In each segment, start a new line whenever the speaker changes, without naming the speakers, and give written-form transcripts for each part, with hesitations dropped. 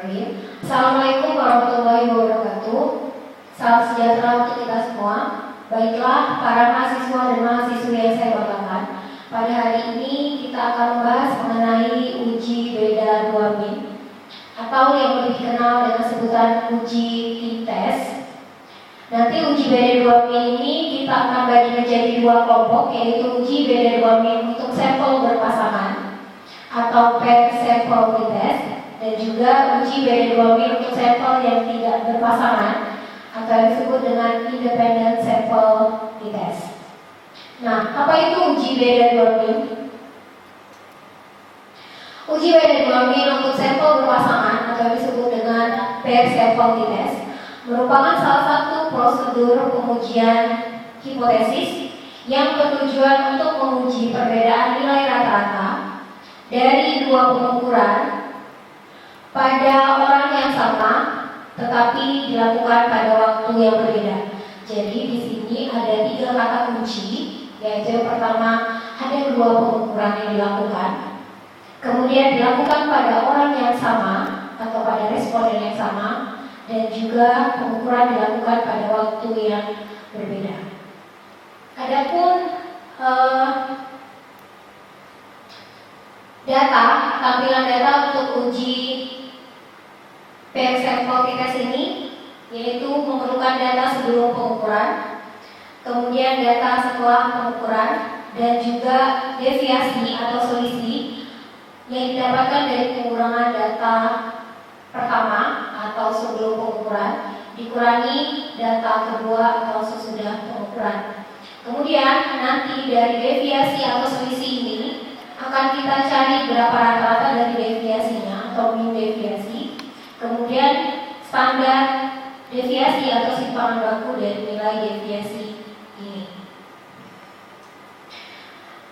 Bismillahirrahmanirrahim. Assalamualaikum warahmatullahi wabarakatuh. Salam sejahtera untuk kita semua. Baiklah, para mahasiswa dan mahasiswi yang saya banggakan, pada hari ini kita akan membahas mengenai uji beda 2min atau yang lebih dikenal dengan sebutan uji T-test. Nanti uji beda 2min ini kita akan bagi menjadi dua kelompok, yaitu uji beda 2min untuk sampel berpasangan atau pair sample T-test, dan juga uji beda 2min untuk sampel yang tidak berpasangan atau yang disebut dengan independent sample T-test. Nah, apa itu uji beda 2min? Uji beda 2min untuk sampel berpasangan atau yang disebut dengan pair sample T-test merupakan salah satu prosedur pengujian hipotesis yang bertujuan untuk menguji perbedaan nilai rata-rata dari dua pengukuran pada orang yang sama, tetapi dilakukan pada waktu yang berbeda. Jadi di sini ada 3 kata kunci, yaitu yang pertama ada 2 pengukuran yang dilakukan, kemudian dilakukan pada orang yang sama atau pada responden yang sama, dan juga pengukuran dilakukan pada waktu yang berbeda. Adapun tampilan data untuk uji pair sample T-test ini yaitu memerlukan data sebelum pengukuran, kemudian data setelah pengukuran, dan juga deviasi atau selisih yang didapatkan dari pengurangan data pertama atau sebelum pengukuran dikurangi data kedua atau sesudah pengukuran. Kemudian nanti dari deviasi atau selisih ini akan kita cari berapa rata-rata dari deviasinya atau mean deviasi, kemudian standar deviasi atau simpangan baku dari nilai deviasi ini.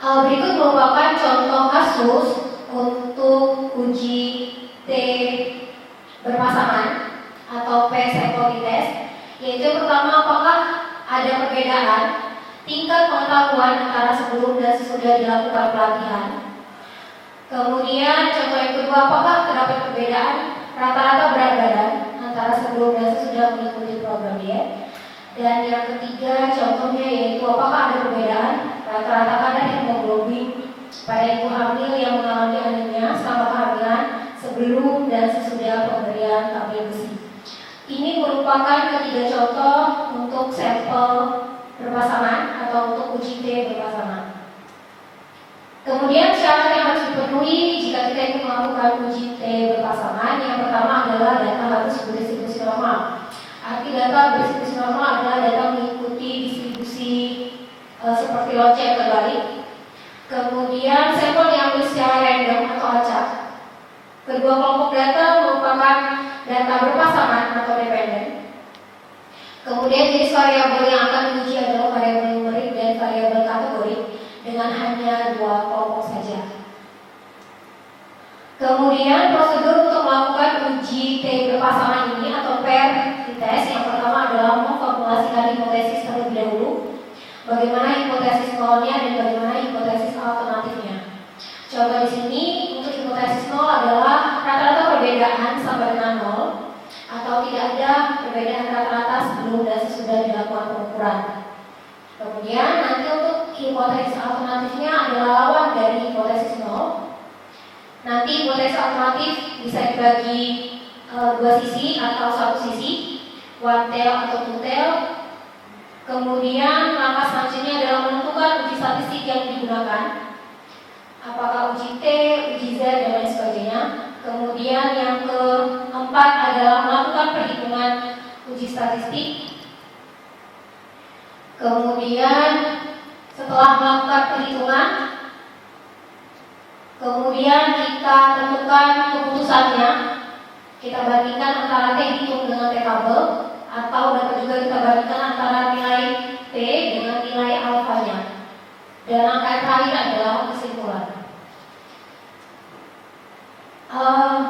Berikut merupakan contoh kasus untuk uji T berpasangan atau P sample T-test, yaitu pertama, apakah ada perbedaan tingkat pengetahuan antara sebelum dan sesudah dilakukan pelatihan. Kemudian contoh yang kedua, apakah terdapat perbedaan rata-rata berat badan antara sebelum dan sesudah mengikuti program diet. Dan yang ketiga contohnya yaitu apakah ada perbedaan rata-rata kadar hemoglobin pada ibu hamil yang mengalami anemia selama kehamilan sebelum dan sesudah pemberian tablet besi. Ini merupakan ketiga contoh untuk sampel berpasangan atau untuk uji T berpasangan. Kemudian syarat yang harus dipenuhi jika kita ingin melakukan uji T berpasangan, yang pertama adalah data harus berdistribusi normal. Arti data berdistribusi normal adalah data mengikuti distribusi seperti lonceng terbalik. Kemudian sampel diambil secara random atau acak. Kedua kelompok data merupakan data berpasangan atau dependen. Kemudian jenis variabel yang akan diuji adalah variabel numerik dan variabel kategori dengan hanya 2 kelompok saja. Kemudian prosedur untuk melakukan uji T berpasangan ini atau pair T-test, yang pertama adalah memformulasikan hipotesis terlebih dahulu, bagaimana hipotesis nolnya dan bagaimana hipotesis alternatifnya. Contoh di sini untuk hipotesis nol adalah rata-rata perbedaan sama dengan 0 atau tidak ada perbedaan rata-rata sebelum dan sesudah dilakukan pengukuran. Kemudian nanti untuk hipotesis alternatifnya adalah lawan dari hipotesis nol. Nanti hipotesis alternatif bisa dibagi 2 sisi atau 1 sisi, one tail atau two tail. Kemudian langkah selanjutnya adalah menentukan uji statistik yang digunakan, apakah uji T, uji Z, dan lain sebagainya. Kemudian yang keempat adalah melakukan perhitungan uji statistik. Kemudian setelah melakukan perhitungan, kemudian kita tentukan keputusannya. Kita bandingkan antara T hitung dengan T kabel, atau dapat juga kita bandingkan antara nilai T dengan nilai alfanya. Dan angka yang terakhir adalah kesimpulan.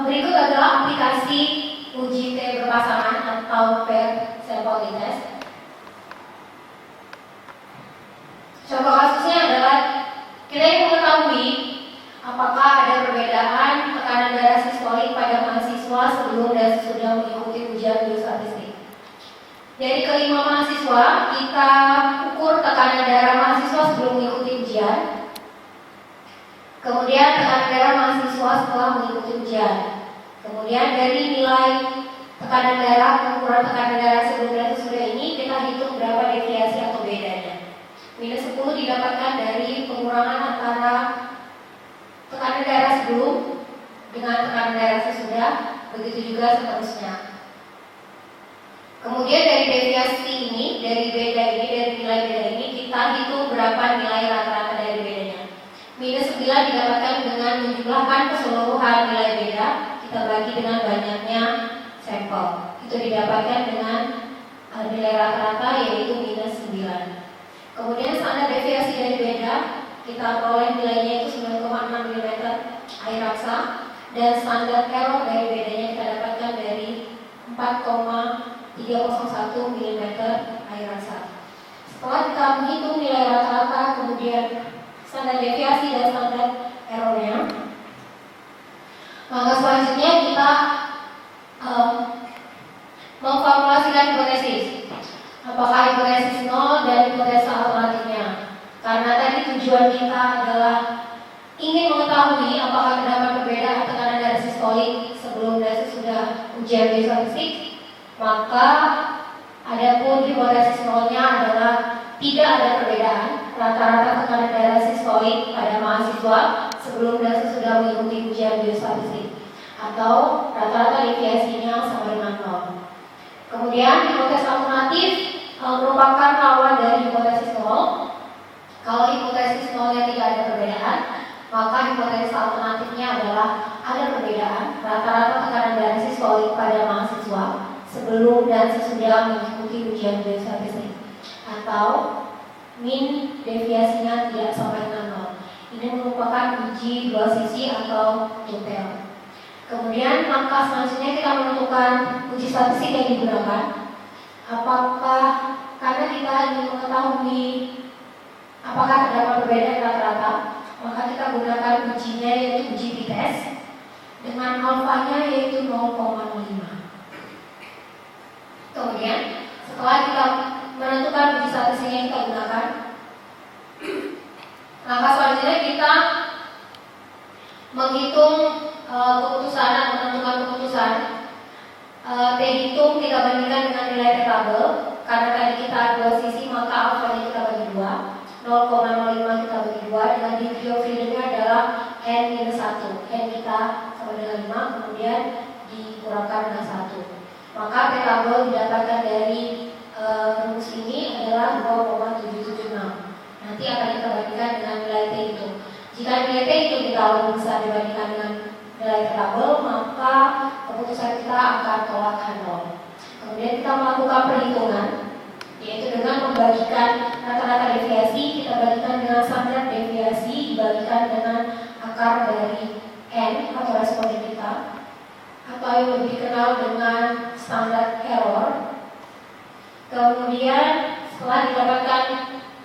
Berikut adalah aplikasi uji T berpasangan atau pair sample T-test. Contoh kasusnya adalah kita ingin mengetahui apakah ada perbedaan tekanan darah sistolik pada mahasiswa sebelum ujian. Kemudian tekanan darah mahasiswa setelah mengikuti ujian. Kemudian dari nilai tekanan darah, pengukuran tekanan darah sebelum dan sesudah ini kita hitung berapa deviasi atau bedanya. Minus 10 didapatkan dari pengurangan antara tekanan darah sebelum dengan tekanan darah sesudah, begitu juga seterusnya. Kemudian dari deviasi ini, dari beda ini, dari nilai beda ini, kita hitung berapa nilai rata-rata dari bedanya. Minus 9 didapatkan dengan menjumlahkan keseluruhan nilai beda, kita bagi dengan banyaknya sampel. Itu didapatkan dengan nilai rata-rata yaitu minus 9. Kemudian standar deviasi dari beda, kita peroleh nilainya itu 9,6 mm air raksa, dan standar error dari bedanya kita dapatkan dari 4,301 mm air raksa. Setelah kita menghitung nilai rata-rata, kemudian standar deviasi dan standar errornya, maka selanjutnya kita memformulasikan hipotesis. Apakah hipotesis 0 dan hipotesis alternatifnya? Karena tadi tujuan kita adalah ingin mengetahui apakah terdapat perbedaan tekanan darah sistolik sebelum dan sesudah ujian biostatistics, maka adapun hipotesis 0-nya adalah tidak ada perbedaan rata-rata tekanan darah sistolik pada mahasiswa sebelum dan sesudah mengikuti ujian biostatistik, atau rata-rata deviasinya sama dengan 0. Kemudian hipotesis alternatif merupakan lawan dari hipotesis 0. Kalau hipotesis 0-nya tidak ada perbedaan, maka hipotesis alternatifnya adalah ada perbedaan rata-rata tekanan darah sistolik pada mahasiswa sebelum dan sesudah mengikuti ujian biostatistik, atau min deviasinya tidak sampai dengan 0. Ini merupakan uji dua sisi atau tutel. Kemudian langkah selanjutnya kita menentukan uji statistik yang digunakan. Apakah karena kita ingin mengetahui apakah terdapat perbedaan rata-rata, maka kita gunakan ujinya yaitu uji t-test dengan alfanya yaitu 0,05. Kemudian setelah kita menentukan uji statistik yang kita gunakan, langkah selanjutnya kita menghitung keputusan atau menentukan keputusan. T-hitung kita bandingkan dengan nilai T-tabel. Karena tadi kita dua sisi, maka alfanya kita bagi 2, 0,05 kita bagi 2, dengan degree of freedom-nya adalah N-1. N kita sama dengan 5, kemudian dikurangkan dengan 1. Maka T-tabel didapatkan dari rumus ini adalah 2,776. Nanti akan kita bandingkan dengan nilai T itu. Jika nilai T itu kita lebih besar dibandingkan dengan nilai T-tabel, maka keputusan kita akan tolak 0. Kemudian kita melakukan perhitungan, yaitu dengan membagikan rata-rata deviasi, kita bagikan dengan standar deviasi, dibagikan dengan akar dari N atau responden kita, atau yang lebih dikenal dengan standar error. Kemudian setelah didapatkan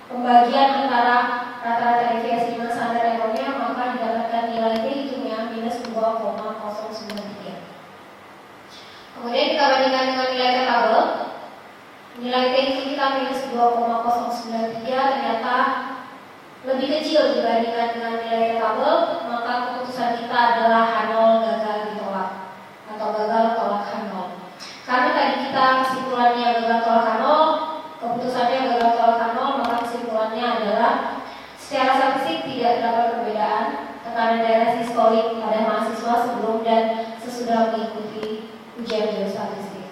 pembagian antara rata-rata deviasi dengan standar errornya, maka didapatkan nilai T hitungnya minus 2,093. Kemudian kita bandingkan dengan nilai T-tabel. Nilai T itu kita minus 2,093 ternyata lebih kecil dibandingkan dengan nilai T-tabel, maka keputusan kita adalah H0 gagal ditolak atau gagal tolak H0. Karena tadi kita kesimpulannya gagal tolak H0, keputusannya gagal tolak H0, maka kesimpulannya adalah secara statistik tidak terdapat perbedaan tekanan darah sistolik pada mahasiswa sebelum dan sesudah mengikuti ujian biostatistik.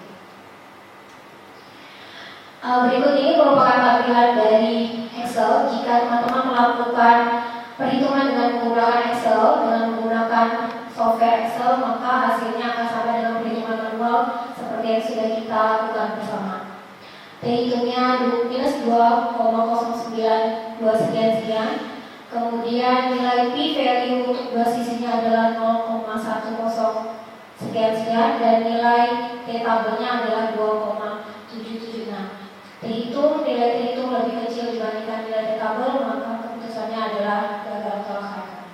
Berikut ini merupakan tampilan dari Excel. Jika teman-teman melakukan perhitungan dengan menggunakan Excel, dengan menggunakan software Excel, maka hasilnya akan sama dengan perhitungan manual seperti yang sudah kita lakukan bersama. T-hitungnya minus 2,092 sekian-sekian. Kemudian nilai P-value untuk dua sisinya adalah 0,10 sekian-sekian, dan nilai T-tabelnya adalah 2,776. T-hitung, nilai T-hitung lebih kecil dibandingkan nilai T-tabel, maka keputusannya adalah gagal tolak H0.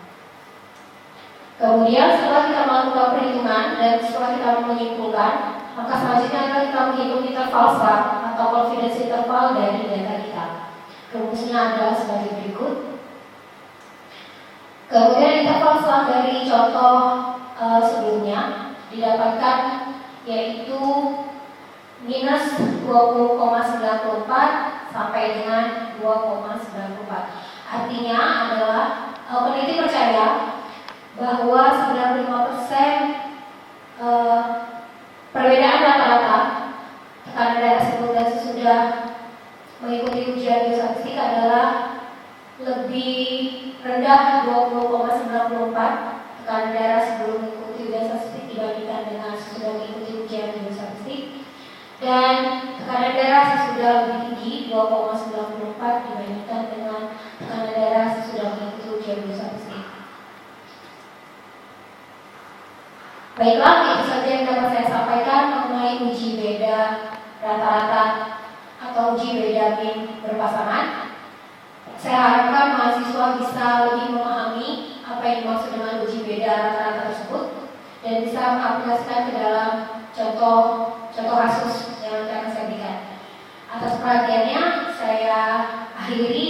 Kemudian setelah kita melakukan perhitungan dan setelah kita menyimpulkan, maka selanjutnya akan kita menghitung interval SLAP atau confidence interval dari data kita. Rumusnya adalah sebagai berikut. Kemudian interval selang dari contoh sebelumnya didapatkan yaitu minus 20,94 sampai dengan 2,94. Artinya adalah peneliti percaya bahwa 95% perbedaan rata-rata tekanan darah sebelum dan sesudah mengikuti ujian biostatistik adalah lebih rendah 20,94 tekanan darah sebelum mengikuti ujian statistik dibandingkan dengan sesudah mengikuti ujian biostatistik, dan tekanan darah sesudah lebih tinggi 2,94 dibandingkan dengan tekanan darah sesudah mengikuti ujian biostatistik. Baiklah, itu saja yang dapat saya sampaikan mengenai uji beda rata-rata atau uji beda min berpasangan. Saya harapkan mahasiswa bisa lebih memahami apa yang dimaksud dengan uji beda rata-rata tersebut dan bisa mengaplikasikan ke dalam contoh kasus yang akan saya berikan. Atas perhatiannya, saya akhiri.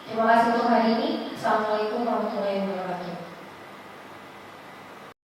Terima kasih untuk hari ini.